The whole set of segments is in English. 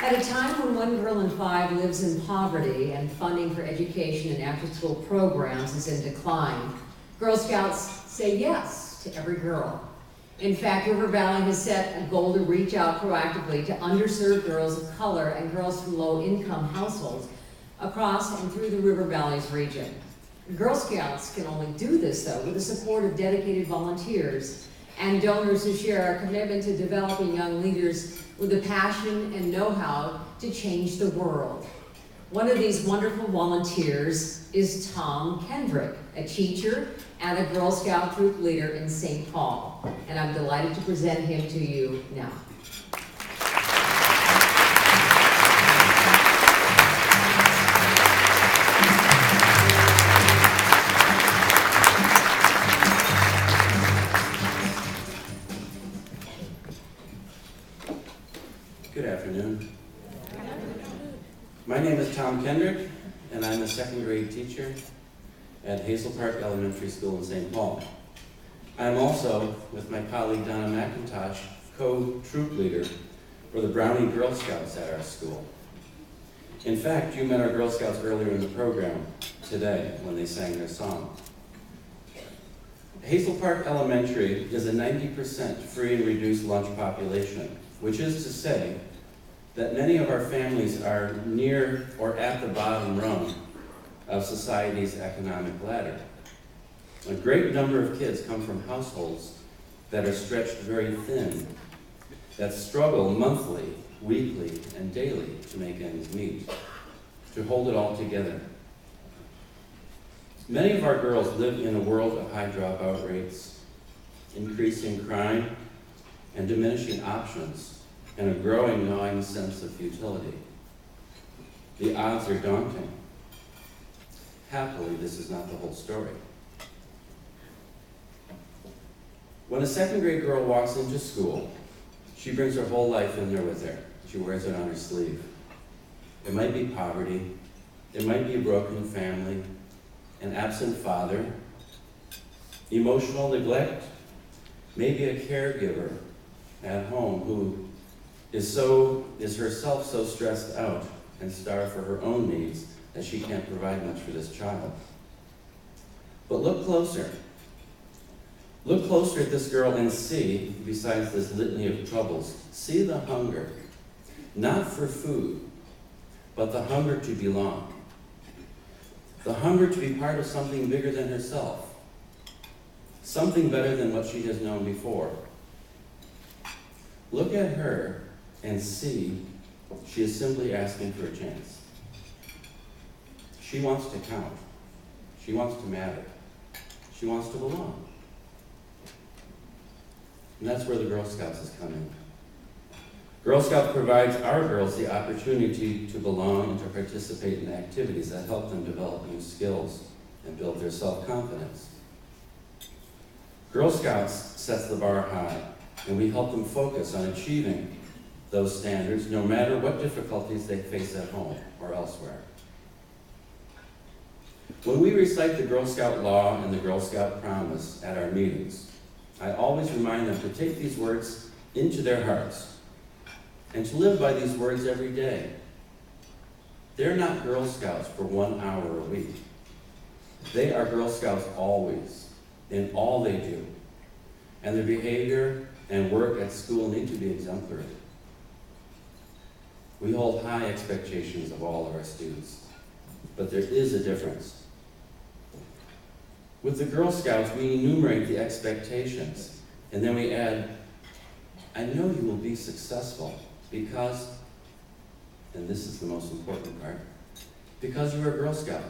At a time when 1 girl in 5 lives in poverty and funding for education and after-school programs is in decline, Girl Scouts say yes to every girl. In fact, River Valley has set a goal to reach out proactively to underserved girls of color and girls from low-income households across and through the River Valley's region. Girl Scouts can only do this, though, with the support of dedicated volunteers and donors who share our commitment to developing young leaders with the passion and know-how to change the world. One of these wonderful volunteers is Tom Kendrick, a teacher and a Girl Scout troop leader in St. Paul, and I'm delighted to present him to you now. Good afternoon. My name is Tom Kendrick, and I'm a second grade teacher at Hazel Park Elementary School in St. Paul. I'm also, with my colleague Donna McIntosh, co-troop leader for the Brownie Girl Scouts at our school. In fact, you met our Girl Scouts earlier in the program today when they sang their song. Hazel Park Elementary is a 90% free and reduced lunch population, which is to say that many of our families are near or at the bottom rung of society's economic ladder. A great number of kids come from households that are stretched very thin, that struggle monthly, weekly, and daily to make ends meet, to hold it all together. Many of our girls live in a world of high dropout rates, increasing crime, and diminishing options, and a growing gnawing sense of futility. The odds are daunting. Happily, this is not the whole story. When a second grade girl walks into school, she brings her whole life in there with her. She wears it on her sleeve. It might be poverty, it might be a broken family, an absent father, emotional neglect, maybe a caregiver at home who is herself so stressed out and starved for her own needs that she can't provide much for this child. But look closer. Look closer at this girl and see, besides this litany of troubles, see the hunger, not for food, but the hunger to belong. The hunger to be part of something bigger than herself, something better than what she has known before. Look at her and see she is simply asking for a chance. She wants to count. She wants to matter. She wants to belong. And that's where the Girl Scouts has come in. Girl Scouts provides our girls the opportunity to belong and to participate in activities that help them develop new skills and build their self-confidence. Girl Scouts sets the bar high, and we help them focus on achieving those standards no matter what difficulties they face at home or elsewhere. When we recite the Girl Scout law and the Girl Scout promise at our meetings, I always remind them to take these words into their hearts and to live by these words every day. They're not Girl Scouts for 1 hour a week. They are Girl Scouts always, in all they do. And their behavior and work at school need to be exemplary. We hold high expectations of all of our students, but there is a difference. With the Girl Scouts, we enumerate the expectations, and then we add, I know you will be successful because, and this is the most important part, because you're a Girl Scout.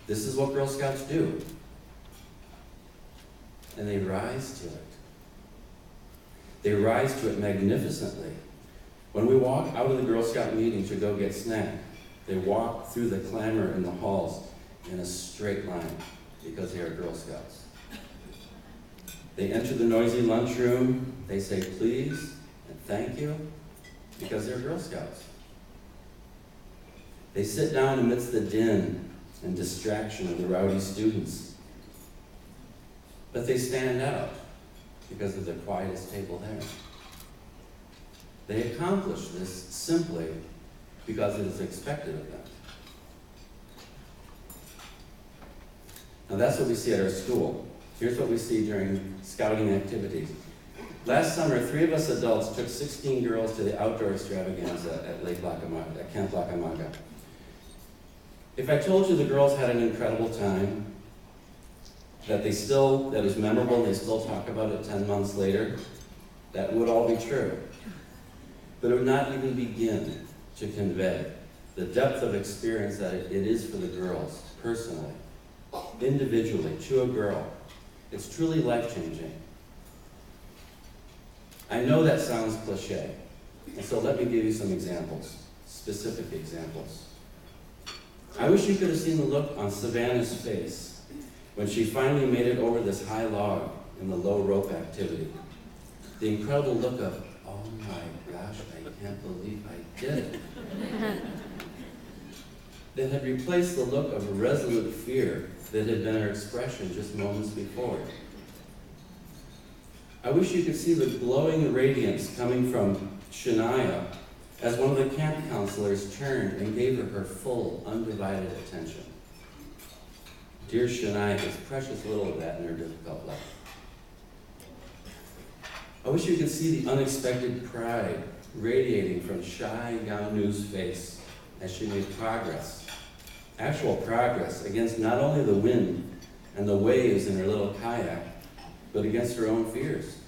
This is what Girl Scouts do. And they rise to it. They rise to it magnificently. When we walk out of the Girl Scout meeting to go get snack, they walk through the clamor in the halls in a straight line because they are Girl Scouts. They enter the noisy lunchroom, they say please and thank you because they're Girl Scouts. They sit down amidst the din and distraction of the rowdy students, but they stand out because of the quietest table there. They accomplish this simply because it is expected of them. Now that's what we see at our school. Here's what we see during scouting activities. Last summer, 3 of us adults took 16 girls to the outdoor extravaganza at Camp Lacamaga. If I told you the girls had an incredible time, that it was memorable and they still talk about it 10 months later, that would all be true. But it would not even begin to convey the depth of experience that it is for the girls, personally, individually, to a girl. It's truly life-changing. I know that sounds cliche, and so let me give you some examples, specific examples. I wish you could have seen the look on Savannah's face when she finally made it over this high log in the low rope activity. The incredible look of, oh my gosh, I can't believe I did it. That had replaced the look of resolute fear that had been her expression just moments before. I wish you could see the glowing radiance coming from Shania as one of the camp counselors turned and gave her full, undivided attention. Dear Shania has precious little of that in her difficult life. I wish you could see the unexpected pride radiating from shy Yanu's face as she made progress, actual progress, against not only the wind and the waves in her little kayak, but against her own fears.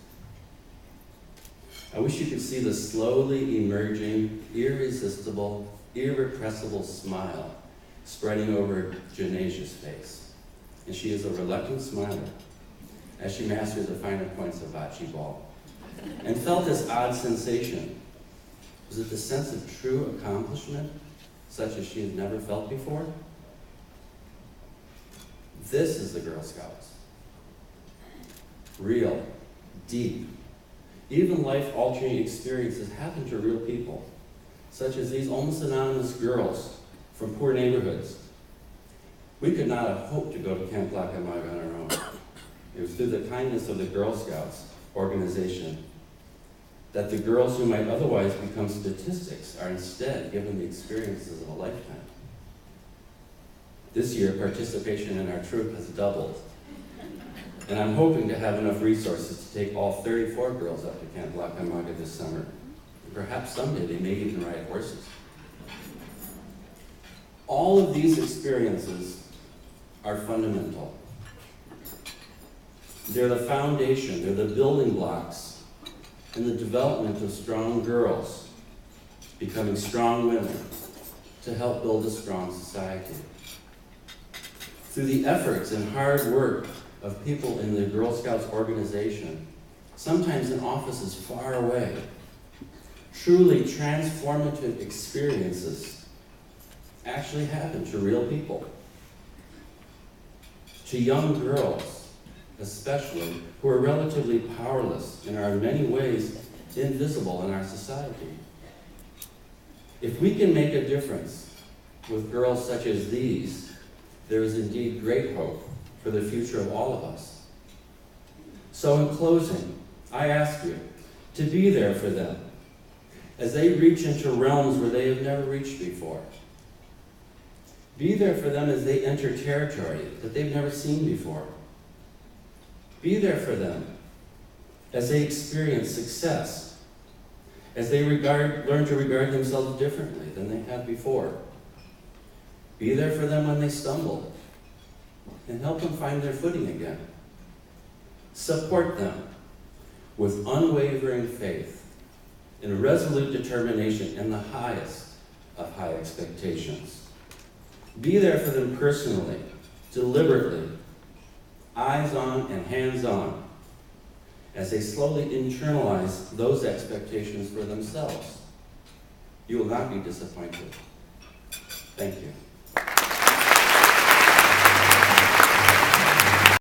I wish you could see the slowly emerging, irresistible, irrepressible smile spreading over Janasia's face. And she is a reluctant smiler as she masters the finer points of bocce ball. And felt this odd sensation. Was it the sense of true accomplishment, such as she had never felt before? This is the Girl Scouts. Real, deep, even life-altering experiences happen to real people, such as these almost anonymous girls from poor neighborhoods. We could not have hoped to go to Camp Lacamaga on our own. It was through the kindness of the Girl Scouts organization that the girls who might otherwise become statistics are instead given the experiences of a lifetime. This year, participation in our troop has doubled. And I'm hoping to have enough resources to take all 34 girls up to Camp Lacamaga this summer. And perhaps someday they may even ride horses. All of these experiences are fundamental. They're the foundation, they're the building blocks in the development of strong girls becoming strong women to help build a strong society. Through the efforts and hard work of people in the Girl Scouts organization, sometimes in offices far away, truly transformative experiences actually happen to real people. To young girls, especially, who are relatively powerless and are in many ways invisible in our society. If we can make a difference with girls such as these, there is indeed great hope for the future of all of us. So in closing, I ask you to be there for them as they reach into realms where they have never reached before. Be there for them as they enter territory that they've never seen before. Be there for them as they experience success, as they learn to regard themselves differently than they have before. Be there for them when they stumble and help them find their footing again. Support them with unwavering faith and resolute determination and the highest of high expectations. Be there for them personally, deliberately, eyes on and hands on, as they slowly internalize those expectations for themselves. You will not be disappointed. Thank you.